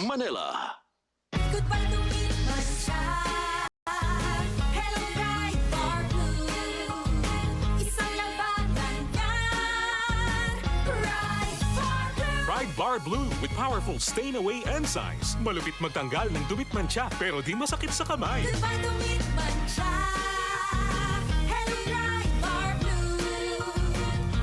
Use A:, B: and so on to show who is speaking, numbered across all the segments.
A: Manila.
B: Goodbye to me, Mancha. Hello, bright bar blue. Isang labanan yan. Bright bar blue.
C: Pride Bar Blue with powerful stain-away enzymes. Malupit magtanggal ng dumit mancha pero di masakit sa kamay.
B: Goodbye to me, Mancha. Hello, bright bar blue.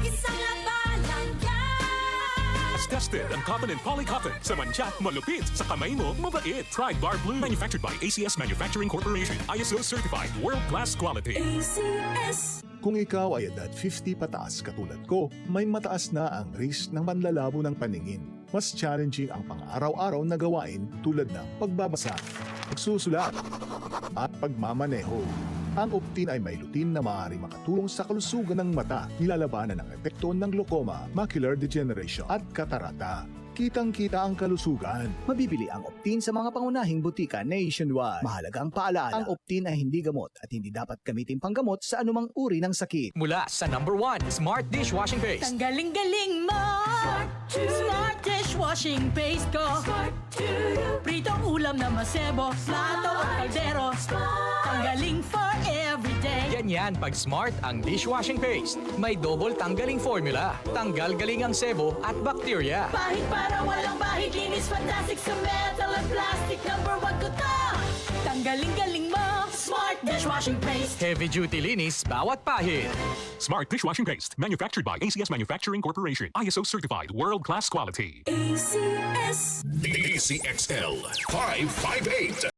B: Isang labanan yan.
C: As tested ang cotton and polycotton. Sa mancha, malupit. Sa kamay mo, mabait. Pride Bar Blue. Manufactured by ACS Manufacturing Corporation. ISO certified. World-class quality.
B: ACS.
D: Kung ikaw ay edad 50 pataas katulad ko, may mataas na ang risk ng panlalabo ng paningin. Mas challenging ang pang-araw-araw na gawain tulad ng pagbabasa, pagsusulat, at pagmamaneho. Ang Optin ay may lutin na maaari makatulong sa kalusugan ng mata, nilalabanan ang epekto ng glaucoma, macular degeneration at katarata. Kitang-kita ang kalusugan.
E: Mabibili ang Optin sa mga pangunahing butika nationwide. Mahalagang paalala, ang Optin ay hindi gamot at hindi dapat gamitin panggamot sa anumang uri ng sakit.
F: Mula sa number 1, Smart Dishwashing Paste.
B: Ang galing-galing mo. Smart dishwashing paste ko. Pritong ulam na masebo. Plato o kaldero. Ang galing for everyday.
F: Ganyan pag Smart ang dishwashing paste. May double tanggaling formula. Tanggal galing ang sebo at bakterya.
B: Bahid para walang bahid. Linis fantastic sa metal at plastic. Number 1 ko to. Tanggaling-galing mo. Smart dishwashing paste.
F: Heavy duty linis bawat pahid.
C: Smart Dishwashing Paste. Manufactured by ACS Manufacturing Corporation. ISO certified. World-class quality.
B: ACS.
A: DCXL 558.